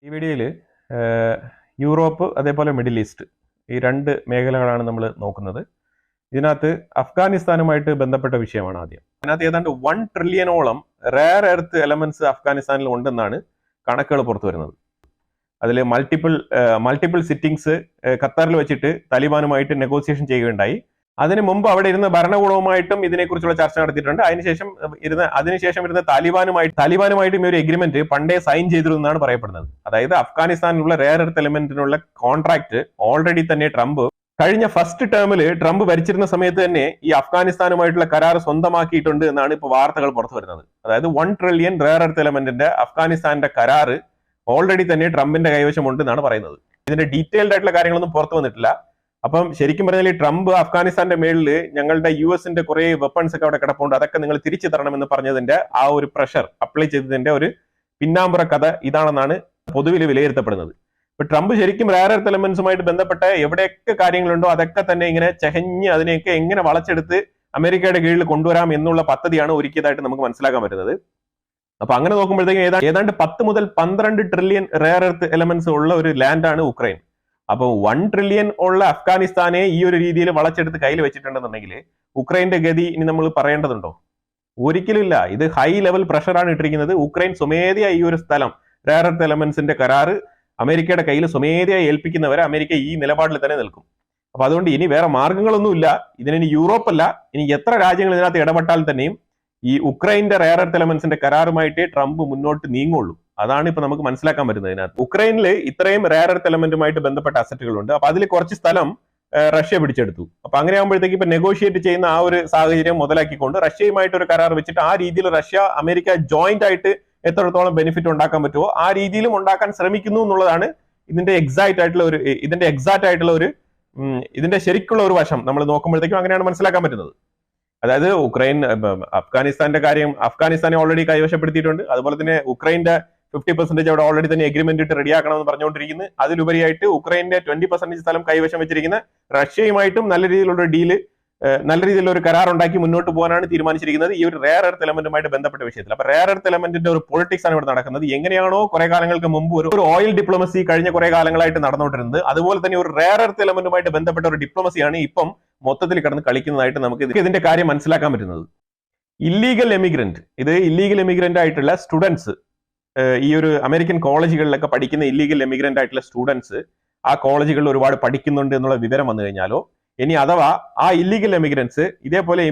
ഈ വീഡിയോയിൽ യൂറോപ്പ് അതേപോലെ മിഡിൽ ഈസ്റ്റ് ഈ രണ്ട് മേഖലകളാണ് നമ്മൾ നോക്കുന്നത്. ഇതിനകത്ത് അഫ്ഗാനിസ്ഥാനുമായിട്ട് ബന്ധപ്പെട്ട വിഷയമാണ് ആദ്യം. അതിനകത്ത് ഏതാണ്ട് 1 ട്രില്യനോളം റെയർ എർത്ത് എലമെന്റ്സ് അഫ്ഗാനിസ്ഥാനിൽ ഉണ്ടെന്നാണ് കണക്കുകൾ പുറത്തു വരുന്നത്. അതിൽ മൾട്ടിപ്പിൾ സിറ്റിംഗ്സ് ഖത്തറിൽ വെച്ചിട്ട് താലിബാനുമായിട്ട് നെഗോസിയേഷൻ ചെയ്യുകയുണ്ടായി. അതിന് മുമ്പ് അവിടെ ഇരുന്ന് ഭരണകൂടവുമായിട്ടും ഇതിനെക്കുറിച്ചുള്ള ചർച്ച നടത്തിയിട്ടുണ്ട്. അതിനുശേഷം ഇരുന്ന താലിബാനുമായിട്ടും ഈ ഒരു എഗ്രിമെന്റ് പണ്ടേ സൈൻ ചെയ്തിരുന്നതാണ് പറയപ്പെടുന്നത്. അതായത് അഫ്ഗാനിസ്ഥാനിലുള്ള റെയർ എർത്ത് എലമെന്റിനുള്ള കോൺട്രാക്ട് ഓൾറെഡി തന്നെ കഴിഞ്ഞ ഫസ്റ്റ് ടേമിൽ ട്രംപ് ഭരിച്ചിരുന്ന സമയത്ത് തന്നെ ഈ അഫ്ഗാനിസ്ഥാനുമായിട്ടുള്ള കരാർ സ്വന്തമാക്കിയിട്ടുണ്ട് എന്നാണ് ഇപ്പോൾ വാർത്തകൾ പുറത്തു വരുന്നത്. അതായത് 1 ട്രില്യൺ റെയർ എർത്ത് എലമെന്റിന്റെ അഫ്ഗാനിസ്ഥാന്റെ കരാറ് ഓൾറെഡി തന്നെ ട്രംപിന്റെ കൈവശമുണ്ട് എന്നാണ് പറയുന്നത്. ഇതിന്റെ ഡീറ്റെയിൽഡ് ആയിട്ടുള്ള കാര്യങ്ങളൊന്നും പുറത്തു വന്നിട്ടില്ല. അപ്പം ശരിക്കും പറഞ്ഞാൽ ട്രംപ് അഫ്ഗാനിസ്ഥാന്റെ മേളിൽ ഞങ്ങളുടെ യുഎസിന്റെ കുറെ വെപ്പൺസ് ഒക്കെ അവിടെ കിടപ്പുണ്ട്, അതൊക്കെ നിങ്ങൾ തിരിച്ചു തരണമെന്ന് പറഞ്ഞതിന്റെ ആ ഒരു പ്രഷർ അപ്ലൈ ചെയ്തതിന്റെ ഒരു പിന്നാമ്പുറ കഥ ഇതാണെന്നാണ് പൊതുവിൽ വിലയിരുത്തപ്പെടുന്നത്. ഇപ്പൊ ട്രംപ് ശരിക്കും റെയർ എർത്ത് എലമെന്റ്സുമായിട്ട് ബന്ധപ്പെട്ട എവിടെയൊക്കെ കാര്യങ്ങളുണ്ടോ അതൊക്കെ തന്നെ ഇങ്ങനെ ചെകഞ്ഞ് അതിനെയൊക്കെ എങ്ങനെ വളച്ചെടുത്ത് അമേരിക്കയുടെ കീഴിൽ കൊണ്ടുവരാം എന്നുള്ള പദ്ധതിയാണ് ഒരുക്കിയതായിട്ട് നമുക്ക് മനസ്സിലാക്കാൻ പറ്റുന്നത്. അപ്പൊ അങ്ങനെ നോക്കുമ്പോഴത്തേക്കും ഏതാണ്ട് 10 മുതൽ 12 ട്രില്യൺ റെയർ എർത്ത് എലമെന്റ്സ് ഉള്ള ഒരു ലാൻഡാണ് ഉക്രൈൻ. അപ്പൊ 1 ട്രില്യൺ ഉള്ള അഫ്ഗാനിസ്ഥാനെ ഈ ഒരു രീതിയിൽ വളച്ചെടുത്ത് കയ്യിൽ വെച്ചിട്ടുണ്ടെന്നുണ്ടെങ്കിൽ ഉക്രൈന്റെ ഗതി ഇനി നമ്മൾ പറയേണ്ടതുണ്ടോ? ഒരിക്കലും ഇല്ല. ഇത് ഹൈ ലെവൽ പ്രഷറാണ് ഇട്ടിരിക്കുന്നത്. ഉക്രൈൻ സ്വമേധയാ ഈ ഒരു സ്ഥലം റെയർ എർത്ത് എലമെന്റ്സിന്റെ കരാറ് അമേരിക്കയുടെ കയ്യിൽ സ്വമേധയായി ഏൽപ്പിക്കുന്നവരെ അമേരിക്ക ഈ നിലപാടിൽ തന്നെ നിൽക്കും. അപ്പൊ അതുകൊണ്ട് ഇനി വേറെ മാർഗങ്ങളൊന്നുമില്ല. ഇതിനി യൂറോപ്പല്ല, ഇനി എത്ര രാജ്യങ്ങൾ ഇതിനകത്ത് ഇടപെട്ടാൽ തന്നെയും ഈ ഉക്രൈന്റെ റെയർ എർത്ത് എലമെന്റ്സിന്റെ കരാറുമായിട്ട് ട്രംപ് മുന്നോട്ട് നീങ്ങുള്ളൂ. അതാണ് ഇപ്പൊ നമുക്ക് മനസ്സിലാക്കാൻ പറ്റുന്നത്. ഇതിനകത്ത് ഉക്രൈനിൽ ഇത്രയും റെയർ എർത്ത് എലമെന്റുമായിട്ട് ബന്ധപ്പെട്ട അസറ്റുകളുണ്ട്. അപ്പൊ അതിൽ കുറച്ച് സ്ഥലം റഷ്യ പിടിച്ചെടുത്തു. അപ്പൊ അങ്ങനെ ആകുമ്പോഴത്തേക്ക് ഇപ്പൊ നെഗോഷിയേറ്റ് ചെയ്യുന്ന ആ ഒരു സാഹചര്യം മുതലാക്കിക്കൊണ്ട് റഷ്യയുമായിട്ട് ഒരു കരാർ വെച്ചിട്ട് ആ രീതിയിൽ റഷ്യ അമേരിക്ക ജോയിന്റ് ആയിട്ട് എത്രത്തോളം ബെനിഫിറ്റ് ഉണ്ടാക്കാൻ പറ്റുമോ ആ രീതിയിലും ഉണ്ടാക്കാൻ ശ്രമിക്കുന്നു എന്നുള്ളതാണ് ഇതിന്റെ എക്സാക്ട് ആയിട്ടുള്ള ഒരു ഇതിന്റെ ശരിക്കുള്ള ഒരു വശം നമ്മൾ നോക്കുമ്പോഴത്തേക്കും അങ്ങനെയാണ് മനസ്സിലാക്കാൻ പറ്റുന്നത്. അതായത് അഫ്ഗാനിസ്ഥാന്റെ കാര്യം അഫ്ഗാനിസ്ഥാനെ ഓൾറെഡി കൈവശപ്പെടുത്തിയിട്ടുണ്ട്. അതുപോലെ തന്നെ ഉക്രൈന്റെ 50% അവിടെ ഓൾറെഡി തന്നെ എഗ്രിമെന്റ് ഇട്ട് റെഡിയാക്കണമെന്ന് പറഞ്ഞുകൊണ്ടിരിക്കുന്നത്. അതിലുപരിയായിട്ട് ഉക്രൈന്റെ 20% സ്ഥലം കൈവശം വെച്ചിരിക്കുന്ന റഷ്യയുമായിട്ടും നല്ല രീതിയിലുള്ള ഒരു കരാർ ഉണ്ടാക്കി മുന്നോട്ട് പോകാനാണ് തീരുമാനിച്ചിരിക്കുന്നത് ഈ ഒരു റെയർ എർത്ത് എലമെന്റുമായിട്ട് ബന്ധപ്പെട്ട വിഷയത്തിൽ. അപ്പൊ റെയർ എർത്ത് എലമെന്റിന്റെ ഒരു പൊളിറ്റിക്സ് ആണ് ഇവിടെ നടക്കുന്നത്. എങ്ങനെയാണോ കുറെ കാലങ്ങൾക്ക് മുമ്പ് ഒരു ഓയിൽ ഡിപ്ലോമസി കഴിഞ്ഞ കുറെ കാലങ്ങളായിട്ട് നടന്നുകൊണ്ടിരുന്നത്, അതുപോലെ തന്നെ ഒരു റെയർ എർത്ത് എലമെന്റുമായിട്ട് ബന്ധപ്പെട്ട ഒരു ഡിപ്ലോമസിയാണ് ഇപ്പം മൊത്തത്തിൽ കിടന്ന് കളിക്കുന്നതായിട്ട് നമുക്ക് ഇതിന്റെ കാര്യം മനസ്സിലാക്കാൻ പറ്റുന്നത്. ഇല്ലീഗൽ എമിഗ്രന്റ് ആയിട്ടുള്ള സ്റ്റുഡൻസ്, ഈ ഒരു അമേരിക്കൻ കോളേജുകളിലൊക്കെ പഠിക്കുന്ന ഇല്ലീഗൽ എമിഗ്രന്റ് ആയിട്ടുള്ള സ്റ്റുഡൻസ് ആ കോളേജുകളിൽ ഒരുപാട് പഠിക്കുന്നുണ്ട് എന്നുള്ള വിവരം വന്നു കഴിഞ്ഞാലോ, ഇനി അഥവാ ആ ഇല്ലീഗൽ എമിഗ്രൻസ് ഇതേപോലെ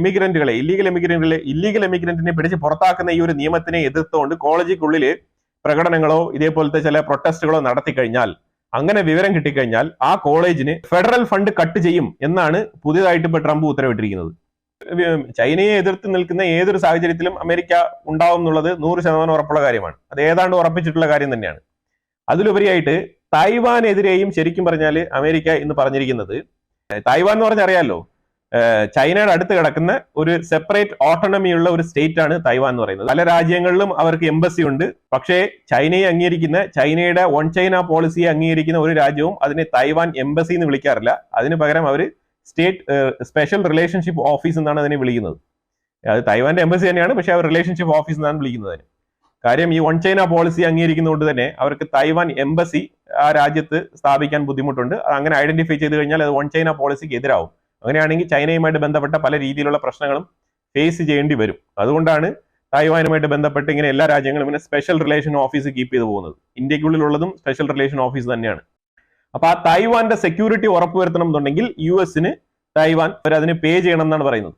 ഇല്ലീഗൽ എമിഗ്രന്റിനെ പിടിച്ച് പുറത്താക്കുന്ന ഈ ഒരു നിയമത്തിനെ എതിർത്തുകൊണ്ട് കോളേജുക്കുള്ളിൽ പ്രകടനങ്ങളോ ഇതേപോലത്തെ ചില പ്രൊട്ടസ്റ്റുകളോ നടത്തി കഴിഞ്ഞാൽ, അങ്ങനെ വിവരം കിട്ടിക്കഴിഞ്ഞാൽ ആ കോളേജിന് ഫെഡറൽ ഫണ്ട് കട്ട് ചെയ്യും എന്നാണ് പുതിയതായിട്ട് ഇപ്പൊ ട്രംപ് ഉത്തരവിട്ടിരിക്കുന്നത്. ചൈനയെ എതിർത്ത് നിൽക്കുന്ന ഏതൊരു സാഹചര്യത്തിലും അമേരിക്ക ഉണ്ടാവും എന്നുള്ളത് 100% ഉറപ്പുള്ള കാര്യമാണ്. അത് ഏതാണ്ട് ഉറപ്പിച്ചിട്ടുള്ള കാര്യം തന്നെയാണ്. അതിലുപരിയായിട്ട് തായ്വാനെതിരെയും ശരിക്കും പറഞ്ഞാൽ അമേരിക്ക ഇന്ന് പറഞ്ഞിരിക്കുന്നത്, തായ്വാൻ എന്ന് പറഞ്ഞാൽ അറിയാലോ, ചൈനയുടെ അടുത്ത് കിടക്കുന്ന ഒരു സെപ്പറേറ്റ് ഓട്ടോണമി ഉള്ള ഒരു സ്റ്റേറ്റ് ആണ് തായ്വാൻ എന്ന് പറയുന്നത്. പല രാജ്യങ്ങളിലും അവർക്ക് എംബസി ഉണ്ട്. പക്ഷേ ചൈനയുടെ വൺ ചൈന പോളിസിയെ അംഗീകരിക്കുന്ന ഒരു രാജ്യവും അതിനെ തായ്വാൻ എംബസി എന്ന് വിളിക്കാറില്ല. അതിന് പകരം അവർ സ്പെഷ്യൽ റിലേഷൻഷിപ്പ് ഓഫീസ് എന്നാണ് അതിനെ വിളിക്കുന്നത്. അത് തായ്വാന്റെ എംബസി തന്നെയാണ്, പക്ഷെ അവർ റിലേഷൻഷിപ്പ് ഓഫീസ് എന്നാണ് വിളിക്കുന്നത്. കാര്യം ഈ വൺ ചൈന പോളിസി അംഗീകരിക്കുന്നതുകൊണ്ട് തന്നെ അവർക്ക് തായ്വാൻ എംബസി ആ രാജ്യത്ത് സ്ഥാപിക്കാൻ ബുദ്ധിമുട്ടുണ്ട്. അങ്ങനെ ഐഡന്റിഫൈ ചെയ്ത് കഴിഞ്ഞാൽ അത് വൺ ചൈന പോളിസിക്ക് എതിരാവും. അങ്ങനെയാണെങ്കിൽ ചൈനയുമായിട്ട് ബന്ധപ്പെട്ട പല രീതിയിലുള്ള പ്രശ്നങ്ങളും ഫേസ് ചെയ്യേണ്ടി വരും. അതുകൊണ്ടാണ് തായ്വാനുമായിട്ട് ബന്ധപ്പെട്ട് ഇങ്ങനെ എല്ലാ രാജ്യങ്ങളും ഇങ്ങനെ സ്പെഷ്യൽ റിലേഷൻ ഓഫീസ് കീപ്പ് ചെയ്ത് പോകുന്നത്. ഇന്ത്യക്കുള്ളിലുള്ളതും സ്പെഷ്യൽ റിലേഷൻ ഓഫീസ് തന്നെയാണ്. അപ്പൊ ആ തായ്വാന്റെ സെക്യൂരിറ്റി ഉറപ്പുവരുത്തണം എന്നുണ്ടെങ്കിൽ യുഎസിന് തായ്വാൻ അതിന് പേ ചെയ്യണം എന്നാണ് പറയുന്നത്.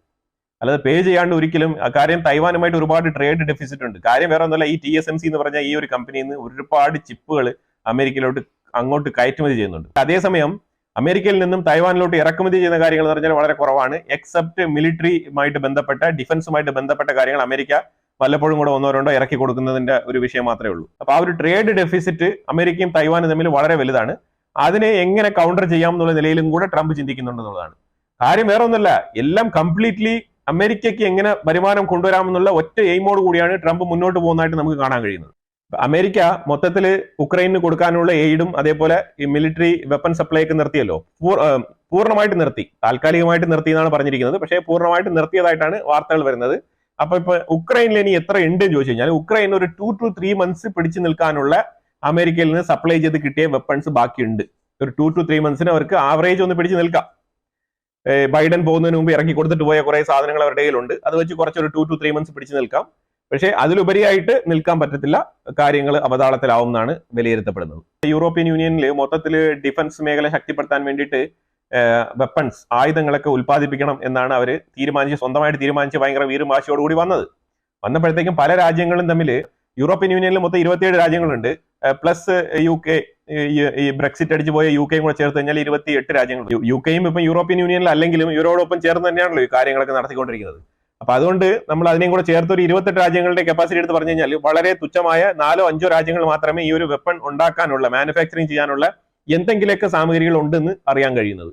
അല്ലാതെ പേ ചെയ്യാണ്ട് ഒരിക്കലും, കാര്യം തായ്വാനുമായിട്ട് ഒരുപാട് ട്രേഡ് ഡെഫിസിറ്റ് ഉണ്ട്. കാര്യം വേറെ ഒന്നുമല്ല, ഈ TSMC എന്ന് പറഞ്ഞ ഈ ഒരു കമ്പനിയിൽ നിന്ന് ഒരുപാട് ചിപ്പുകൾ അമേരിക്കയിലോട്ട് അങ്ങോട്ട് കയറ്റുമതി ചെയ്യുന്നുണ്ട്. അതേസമയം അമേരിക്കയിൽ നിന്നും തായ്വാനിലോട്ട് ഇറക്കുമതി ചെയ്യുന്ന കാര്യങ്ങൾ എന്ന് പറഞ്ഞാൽ വളരെ കുറവാണ്. എക്സെപ്റ്റ് മിലിറ്ററിയുമായിട്ട് ബന്ധപ്പെട്ട ഡിഫൻസുമായിട്ട് ബന്ധപ്പെട്ട കാര്യങ്ങൾ അമേരിക്ക വല്ലപ്പോഴും കൂടെ ഒന്നോ രണ്ടോ ഇറക്കി കൊടുക്കുന്നതിന്റെ ഒരു വിഷയം മാത്രമേ ഉള്ളൂ. അപ്പൊ ആ ഒരു ട്രേഡ് ഡെഫിസിറ്റ് അമേരിക്കയും തായ്വാനും തമ്മിൽ വളരെ വലുതാണ്. അതിനെ എങ്ങനെ കൗണ്ടർ ചെയ്യാം എന്നുള്ള നിലയിലും കൂടെ ട്രംപ് ചിന്തിക്കുന്നുണ്ടെന്നുള്ളതാണ് കാര്യം. വേറെ ഒന്നുമല്ല, എല്ലാം കംപ്ലീറ്റ്ലി അമേരിക്കയ്ക്ക് എങ്ങനെ വരുമാനം കൊണ്ടുവരാമെന്നുള്ള ഒറ്റ എയിമോട് കൂടിയാണ് ട്രംപ് മുന്നോട്ട് പോകുന്നതായിട്ട് നമുക്ക് കാണാൻ കഴിയുന്നത്. അമേരിക്ക മൊത്തത്തിൽ ഉക്രൈനിന് കൊടുക്കാനുള്ള എയ്ഡും അതേപോലെ ഈ മിലിറ്ററി വെപ്പൺ സപ്ലൈ ഒക്കെ നിർത്തിയല്ലോ. പൂർണ്ണമായിട്ട് നിർത്തി, താൽക്കാലികമായിട്ട് നിർത്തി എന്നാണ് പറഞ്ഞിരിക്കുന്നത്. പക്ഷേ പൂർണ്ണമായിട്ട് നിർത്തിയതായിട്ടാണ് വാർത്തകൾ വരുന്നത്. അപ്പൊ ഇപ്പൊ ഉക്രൈനിൽ ഇനി എത്ര ഉണ്ട് എന്ന് ചോദിച്ചു കഴിഞ്ഞാൽ, ഉക്രൈൻ ഒരു 2 to 3 months പിടിച്ചു നിൽക്കാനുള്ള അമേരിക്കയിൽ നിന്ന് സപ്ലൈ ചെയ്ത് കിട്ടിയ വെപ്പൺസ് ബാക്കിയുണ്ട്. ഒരു 2 to 3 months അവർക്ക് ആവറേജ് ഒന്ന് പിടിച്ച് നിൽക്കാം. ബൈഡൻ പോകുന്നതിന് മുമ്പ് ഇറക്കി കൊടുത്തിട്ട് പോയ കുറെ സാധനങ്ങൾ അവരുടെ കയ്യിലുണ്ട്. അത് വെച്ച് കുറച്ചൊരു 2 to 3 months പിടിച്ച് നിൽക്കാം. പക്ഷേ അതിലുപരിയായിട്ട് നിൽക്കാൻ പറ്റത്തില്ല. കാര്യങ്ങൾ അവതാളത്തിലാവും എന്നാണ് വിലയിരുത്തപ്പെടുന്നത്. യൂറോപ്യൻ യൂണിയനിൽ മൊത്തത്തിൽ ഡിഫൻസ് മേഖല ശക്തിപ്പെടുത്താൻ വേണ്ടിയിട്ട് വെപ്പൺസ്, ആയുധങ്ങളൊക്കെ ഉൽപ്പാദിപ്പിക്കണം എന്നാണ് അവർ സ്വന്തമായിട്ട് തീരുമാനിച്ച് ഭയങ്കര വീറും വാശിയോടുകൂടി വന്നപ്പോഴത്തേക്കും പല രാജ്യങ്ങളും തമ്മിൽ, യൂറോപ്യൻ യൂണിയനിൽ മൊത്തം 27 രാജ്യങ്ങളുണ്ട്, പ്ലസ് UK, ഈ ബ്രെക്സിറ്റ് അടിച്ചു പോയ UK കൂടെ ചേർത്ത് കഴിഞ്ഞാൽ 28 രാജ്യങ്ങൾ. UK ഇപ്പം യൂറോപ്യൻ യൂണിയനിൽ അല്ലെങ്കിലും ഇവരോടൊപ്പം ചേർന്ന് തന്നെയാണല്ലോ ഈ കാര്യങ്ങളൊക്കെ നടത്തിക്കൊണ്ടിരിക്കുന്നത്. അപ്പൊ അതുകൊണ്ട് നമ്മൾ അതിനെയും കൂടെ ചേർത്ത് ഒരു 28 രാജ്യങ്ങളുടെ കപ്പാസിറ്റി എടുത്ത് പറഞ്ഞു കഴിഞ്ഞാൽ വളരെ തുച്ഛമായ 4-5 രാജ്യങ്ങൾ മാത്രമേ ഈ ഒരു വെപ്പൺ ഉണ്ടാക്കാനുള്ള, മാനുഫാക്ചറിങ് ചെയ്യാനുള്ള എന്തെങ്കിലുമൊക്കെ സാമഗ്രികൾ ഉണ്ടെന്ന് അറിയാൻ കഴിയുന്നത്.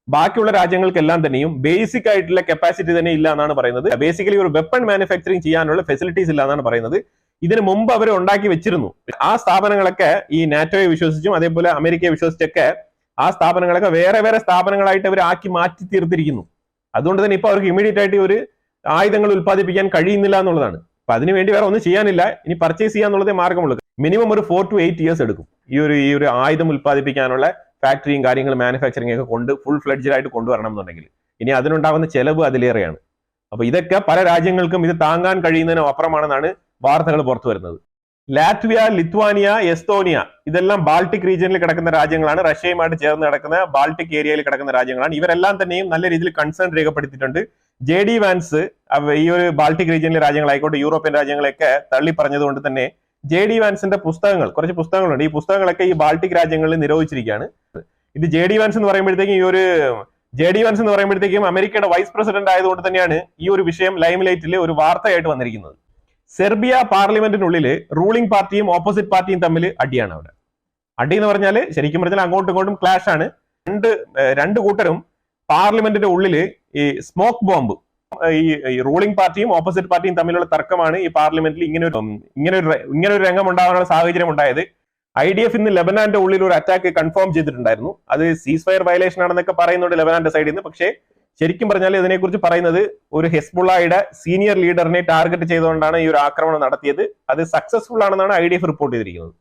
ബാക്കിയുള്ള രാജ്യങ്ങൾക്കെല്ലാം തന്നെയും ബേസിക് ആയിട്ടുള്ള കപ്പാസിറ്റി തന്നെ ഇല്ല എന്നാണ് പറയുന്നത്. ബേസിക്കലി ഒരു വെപ്പൺ മാനുഫാക്ചറിങ് ചെയ്യാനുള്ള ഫെസിലിറ്റീസ് ഇല്ല എന്നാണ് പറയുന്നത്. ഇതിനു മുമ്പ് അവർ ഉണ്ടാക്കി വെച്ചിരുന്നു. ആ സ്ഥാപനങ്ങളൊക്കെ ഈ നാറ്റോയെ വിശ്വസിച്ചും അതേപോലെ അമേരിക്കയെ വിശ്വസിച്ചൊക്കെ ആ സ്ഥാപനങ്ങളൊക്കെ വേറെ വേറെ സ്ഥാപനങ്ങളായിട്ട് അവർ ആക്കി മാറ്റി തീർത്തിരിക്കുന്നു. അതുകൊണ്ട് തന്നെ ഇപ്പൊ അവർക്ക് ഇമീഡിയറ്റ് ആയിട്ട് ഒരു ആയുധങ്ങൾ ഉൽപ്പാദിപ്പിക്കാൻ കഴിയുന്നില്ല എന്നുള്ളതാണ്. അപ്പൊ അതിനുവേണ്ടി വേറെ ഒന്നും ചെയ്യാനില്ല. ഇനി പർച്ചേസ് ചെയ്യാന്നുള്ളതേ മാർഗമുള്ളൂ. മിനിമം ഒരു 4 to 8 years എടുക്കും ഈ ഒരു ആയുധം ഉൽപ്പാദിപ്പിക്കാനുള്ള ഫാക്ടറിയും കാര്യങ്ങളും മാനുഫാക്ചറിംഗ് ഒക്കെ ഫുൾ ഫ്ലെഡ്ജഡ് ആയിട്ട് കൊണ്ടുവരണം എന്നുണ്ടെങ്കിൽ ഇനി അതിനുണ്ടാകുന്ന ചെലവ് അതിലേറെയാണ്. അപ്പൊ ഇതൊക്കെ പല രാജ്യങ്ങൾക്കും ഇത് താങ്ങാൻ കഴിയുന്നതിനും അപ്പുറമാണെന്നാണ് വാർത്തകൾ പുറത്തു വരുന്നത്. ലാറ്റ്വിയ, ലിത്വാനിയ, എസ്തോനിയ ഇതെല്ലാം ബാൾട്ടിക് റീജിയനിൽ കിടക്കുന്ന രാജ്യങ്ങളാണ്. റഷ്യയുമായിട്ട് ചേർന്ന് കിടക്കുന്ന ബാൾട്ടിക് ഏരിയയിൽ കിടക്കുന്ന രാജ്യങ്ങളാണ്. ഇവരെല്ലാം തന്നെയും നല്ല രീതിയിൽ കൺസേൺ രേഖപ്പെടുത്തിയിട്ടുണ്ട്. JD വാൻസ് ഈ ഒരു ബാൾട്ടിക് റീജിയനിലെ രാജ്യങ്ങളായിക്കോട്ടെ യൂറോപ്യൻ രാജ്യങ്ങളെയൊക്കെ തള്ളി പറഞ്ഞതുകൊണ്ട് തന്നെ JD വാൻസിന്റെ കുറച്ച് പുസ്തകങ്ങളുണ്ട്. ഈ പുസ്തകങ്ങളൊക്കെ ഈ ബാൾട്ടിക് രാജ്യങ്ങളിൽ നിരോധിച്ചിരിക്കുകയാണ്. ഇത് JD വാൻസ് എന്ന് പറയുമ്പോഴത്തേക്കും അമേരിക്കയുടെ വൈസ് പ്രസിഡന്റ് ആയതുകൊണ്ട് തന്നെയാണ് ഈ ഒരു വിഷയം ലൈംലൈറ്റിൽ ഒരു വാർത്തയായിട്ട് വന്നിരിക്കുന്നത്. സെർബിയ പാർലമെന്റിനുള്ളിൽ റൂളിംഗ് പാർട്ടിയും ഓപ്പോസിറ്റ് പാർട്ടിയും തമ്മിൽ അടിയാണ്. അവിടെ അടി എന്ന് പറഞ്ഞാൽ ശരിക്കും പറഞ്ഞാൽ അങ്ങോട്ടും ഇങ്ങോട്ടും ക്ലാഷ് ആണ്. രണ്ട് കൂട്ടരും പാർലമെന്റിന്റെ ഉള്ളിൽ ഈ സ്മോക്ക് ബോംബ്, ഈ റൂളിംഗ് പാർട്ടിയും ഓപ്പോസിറ്റ് പാർട്ടിയും തമ്മിലുള്ള തർക്കമാണ് ഈ പാർലമെന്റിൽ ഇങ്ങനെ ഒരു രംഗം ഉണ്ടാകാനുള്ള സാഹചര്യം ഉണ്ടായത്. IDF ഇന്ന് ലെബനാന്റെ ഉള്ളിൽ ഒരു അറ്റാക്ക് കൺഫേം ചെയ്തിട്ടുണ്ടായിരുന്നു. അത് സീസ് ഫയർ വയലേഷൻ ആണെന്നൊക്കെ പറയുന്നുണ്ട് ലെബനാന്റെ സൈഡിൽ നിന്ന്. പക്ഷേ ശരിക്കും പറഞ്ഞാൽ ഇതിനെക്കുറിച്ച് പറയുന്നത് ഒരു ഹെസ്ബുള്ളയുടെ സീനിയർ ലീഡറിനെ ടാർഗറ്റ് ചെയ്തുകൊണ്ടാണ് ഈ ഒരു ആക്രമണം നടത്തിയത്. അത് സക്സസ്ഫുൾ ആണെന്നാണ് IDF റിപ്പോർട്ട് ചെയ്തിരിക്കുന്നത്.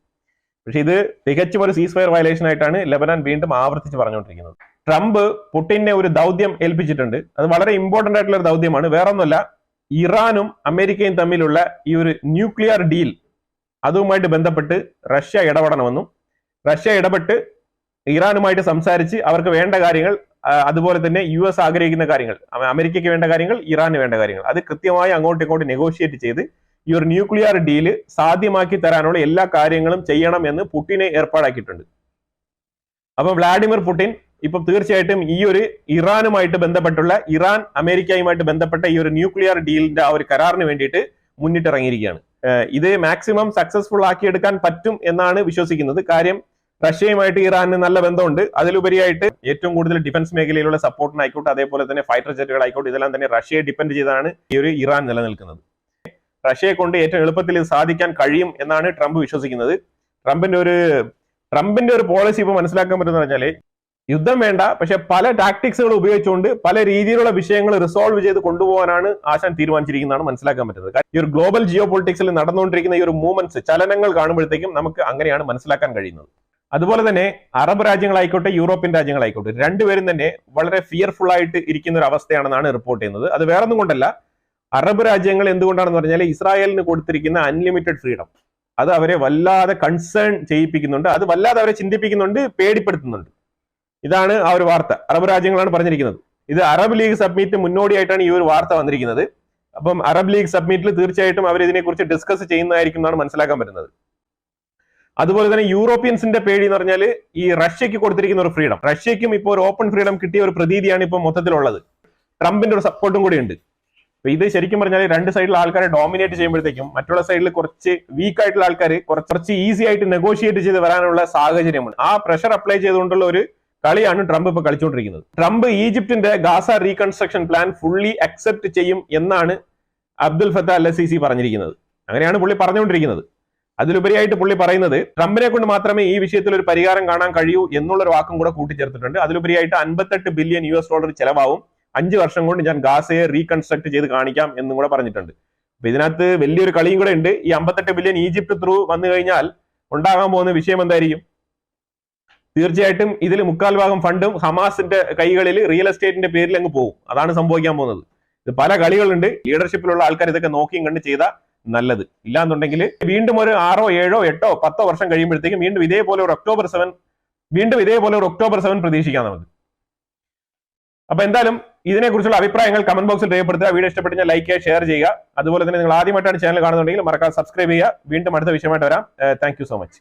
പക്ഷെ ഇത് തികച്ചും ഒരു സീസ് ഫയർ വയലേഷൻ ആയിട്ടാണ് ലെബനാൻ വീണ്ടും ആവർത്തിച്ച് പറഞ്ഞുകൊണ്ടിരിക്കുന്നത്. ട്രംപ് പുടിനെ ഒരു ദൗത്യം ഏൽപ്പിച്ചിട്ടുണ്ട്. അത് വളരെ ഇമ്പോർട്ടന്റ് ആയിട്ടുള്ള ഒരു ദൗത്യമാണ്. വേറൊന്നുമല്ല, ഇറാനും അമേരിക്കയും തമ്മിലുള്ള ഈ ഒരു ന്യൂക്ലിയർ ഡീൽ, അതുമായിട്ട് ബന്ധപ്പെട്ട് റഷ്യ ഇടപെടണമെന്നും റഷ്യ ഇടപെട്ട് ഇറാനുമായിട്ട് സംസാരിച്ച് അവർക്ക് വേണ്ട കാര്യങ്ങൾ, അതുപോലെ തന്നെ US ആഗ്രഹിക്കുന്ന കാര്യങ്ങൾ, അമേരിക്കയ്ക്ക് വേണ്ട കാര്യങ്ങൾ, ഇറാന് വേണ്ട കാര്യങ്ങൾ, അത് കൃത്യമായി അങ്ങോട്ടും ഇങ്ങോട്ടും നെഗോഷിയേറ്റ് ചെയ്ത് ഈ ഒരു ന്യൂക്ലിയർ ഡീല് സാധ്യമാക്കി തരാനുള്ള എല്ലാ കാര്യങ്ങളും ചെയ്യണം എന്ന് പുടിനെ ഏർപ്പാടാക്കിയിട്ടുണ്ട്. അപ്പൊ വ്ളാഡിമിർ പുടിൻ ഇപ്പം തീർച്ചയായിട്ടും ഈ ഒരു ഇറാനുമായിട്ട് ബന്ധപ്പെട്ടുള്ള, ഇറാൻ അമേരിക്കയുമായിട്ട് ബന്ധപ്പെട്ട ഈ ഒരു ന്യൂക്ലിയർ ഡീലിന്റെ ആ ഒരു കരാറിന് വേണ്ടിയിട്ട് മുന്നിട്ടിറങ്ങിയിരിക്കുകയാണ്. ഇത് മാക്സിമം സക്സസ്ഫുൾ ആക്കിയെടുക്കാൻ പറ്റും എന്നാണ് വിശ്വസിക്കുന്നത്. കാര്യം റഷ്യയുമായിട്ട് ഇറാന് നല്ല ബന്ധമുണ്ട്. അതിലുപരിയായിട്ട് ഏറ്റവും കൂടുതൽ ഡിഫൻസ് മേഖലയിലുള്ള സപ്പോർട്ടിനായിക്കോട്ടെ, അതേപോലെ തന്നെ ഫൈറ്റർ ജെറ്റുകളായിക്കോട്ടെ, ഇതെല്ലാം തന്നെ റഷ്യയെ ഡിപ്പെൻഡ് ചെയ്താണ് ഈ ഒരു ഇറാൻ നിലനിൽക്കുന്നത്. റഷ്യയെ കൊണ്ട് ഏറ്റവും എളുപ്പത്തിൽ ഇത് സാധിക്കാൻ കഴിയും എന്നാണ് ട്രംപ് വിശ്വസിക്കുന്നത്. ട്രംപിന്റെ ഒരു പോളിസി ഇപ്പൊ മനസ്സിലാക്കാൻ പറ്റുന്ന പറഞ്ഞാല് യുദ്ധം വേണ്ട, പക്ഷെ പല ടാക്ടിക്സുകൾ ഉപയോഗിച്ചുകൊണ്ട് പല രീതിയിലുള്ള വിഷയങ്ങൾ റിസോൾവ് ചെയ്ത് കൊണ്ടുപോകാനാണ് ആശാൻ തീരുമാനിച്ചിരിക്കുന്നതാണ് മനസ്സിലാക്കാൻ പറ്റുന്നത്. ഈ ഒരു ഗ്ലോബൽ ജിയോ പൊളിറ്റിക്സിൽ നടന്നുകൊണ്ടിരിക്കുന്ന ഈ ഒരു മൂവ്മെന്റ്സ്, ചലനങ്ങൾ കാണുമ്പോഴത്തേക്കും നമുക്ക് അങ്ങനെയാണ് മനസ്സിലാക്കാൻ കഴിയുന്നത്. അതുപോലെ തന്നെ അറബ് രാജ്യങ്ങളായിക്കോട്ടെ യൂറോപ്യൻ രാജ്യങ്ങളായിക്കോട്ടെ രണ്ടുപേരും തന്നെ വളരെ ഫിയർഫുൾ ആയിട്ട് ഇരിക്കുന്ന ഒരു അവസ്ഥയാണെന്നാണ് റിപ്പോർട്ട് ചെയ്യുന്നത്. അത് വേറൊന്നും കൊണ്ടല്ല, അറബ് രാജ്യങ്ങൾ എന്തുകൊണ്ടാണെന്ന് പറഞ്ഞാൽ ഇസ്രായേലിന് കൊടുത്തിരിക്കുന്ന അൺലിമിറ്റഡ് ഫ്രീഡം അത് അവരെ വല്ലാതെ കൺസേൺ ചെയ്യിപ്പിക്കുന്നുണ്ട്, അത് വല്ലാതെ അവരെ ചിന്തിപ്പിക്കുന്നുണ്ട്, പേടിപ്പെടുത്തുന്നുണ്ട്. ഇതാണ് ആ ഒരു വാർത്ത. അറബ് രാജ്യങ്ങളാണ് പറഞ്ഞിരിക്കുന്നത്. ഇത് അറബ് ലീഗ് സബ്മിറ്റ് മുന്നോടിയായിട്ടാണ് ഈ ഒരു വാർത്ത വന്നിരിക്കുന്നത്. അപ്പം അറബ് ലീഗ് സബ്മിറ്റിൽ തീർച്ചയായിട്ടും അവർ ഇതിനെക്കുറിച്ച് ഡിസ്കസ് ചെയ്യുന്നതായിരിക്കും എന്നാണ് മനസ്സിലാക്കാൻ പറ്റുന്നത്. അതുപോലെ തന്നെ യൂറോപ്യൻസിന്റെ പേടി എന്ന് പറഞ്ഞാൽ ഈ റഷ്യക്ക് കൊടുത്തിരിക്കുന്ന ഒരു ഫ്രീഡം, റഷ്യക്കും ഇപ്പോൾ ഒരു ഓപ്പൺ ഫ്രീഡം കിട്ടിയ ഒരു പ്രതീതിയാണ് ഇപ്പോൾ മൊത്തത്തിലുള്ളത്. ട്രംപിന്റെ ഒരു സപ്പോർട്ടും കൂടി ഉണ്ട്. അപ്പൊ ഇത് ശരിക്കും പറഞ്ഞാൽ രണ്ട് സൈഡിലെ ആൾക്കാരെ ഡോമിനേറ്റ് ചെയ്യുമ്പോഴത്തേക്കും മറ്റുള്ള സൈഡിൽ കുറച്ച് വീക്ക് ആയിട്ടുള്ള ആൾക്കാർ കുറച്ച് ഈസി ആയിട്ട് നെഗോഷിയേറ്റ് ചെയ്ത് വരാനുള്ള സാഹചര്യമുണ്ട്. ആ പ്രഷർ അപ്ലൈ ചെയ്തുകൊണ്ടുള്ള ഒരു കളിയാണ് ട്രംപ് ഇപ്പൊ കളിച്ചുകൊണ്ടിരിക്കുന്നത്. ട്രംപ് ഈജിപ്തിന്റെ Gaza reconstruction plan fully accept ചെയ്യും എന്നാണ് അബ്ദുൽ ഫത്താഹ് അൽ സിസി പറഞ്ഞിരിക്കുന്നത്. അങ്ങനെയാണ് പുള്ളി പറഞ്ഞുകൊണ്ടിരിക്കുന്നത്. അതിലുപരിയായിട്ട് പുള്ളി പറയുന്നത് ട്രംപിനെ കൊണ്ട് മാത്രമേ ഈ വിഷയത്തിൽ ഒരു പരിഹാരം കാണാൻ കഴിയൂ എന്നുള്ളൊരു വാക്കും കൂടെ കൂട്ടിച്ചേർത്തിട്ടുണ്ട്. അതിലുപരിയായിട്ട് $58 ബില്യൺ ചെലവാവും, 5 വർഷം കൊണ്ട് ഞാൻ ഗാസയെ റീകൺസ്ട്രക്ട് ചെയ്ത് കാണിക്കാം എന്നും കൂടെ പറഞ്ഞിട്ടുണ്ട്. അപ്പൊ ഇതിനകത്ത് വലിയൊരു കളിയും കൂടെ ഉണ്ട്. ഈ 58 ബില്യൺ ഈജിപ്ത് ത്രൂ വന്നു കഴിഞ്ഞാൽ ഉണ്ടാകാൻ പോകുന്ന വിഷയം എന്തായിരിക്കും? തീർച്ചയായിട്ടും ഇതിൽ 3/4 ഫണ്ടും ഹമാസിന്റെ കൈകളിൽ റിയൽ എസ്റ്റേറ്റിന്റെ പേരിൽ അങ്ങ് പോകും. അതാണ് സംഭവിക്കാൻ പോകുന്നത്. ഇത് പല കളികളുണ്ട്. ലീഡർഷിപ്പിലുള്ള ആൾക്കാർ ഇതൊക്കെ നോക്കിയും കണ്ട് ചെയ്താൽ നല്ലത്. ഇല്ലാന്നുണ്ടെങ്കിൽ വീണ്ടും ഒരു 6, 7, 8, 10 വർഷം കഴിയുമ്പോഴത്തേക്കും വീണ്ടും ഇതേപോലെ ഒരു ഒക്ടോബർ 7 പ്രതീക്ഷിക്കാം നമുക്ക്. അപ്പൊ എന്തായാലും ഇതിനെക്കുറിച്ചുള്ള അഭിപ്രായങ്ങൾ കമന്റ് ബോക്സിൽ രേഖപ്പെടുത്തുക. വീഡിയോ ഇഷ്ടപ്പെട്ടെങ്കിൽ ലൈക്ക് ചെയ്യുക, ഷെയർ ചെയ്യുക. അതുപോലെ തന്നെ നിങ്ങൾ ആദ്യമായിട്ടാണ് ചാനൽ കാണുന്നുണ്ടെങ്കിൽ മറക്കാതെ സബ്സ്ക്രൈബ് ചെയ്യുക. വീണ്ടും അടുത്ത വിഷയമായിട്ട് വരാം. Thank you so much.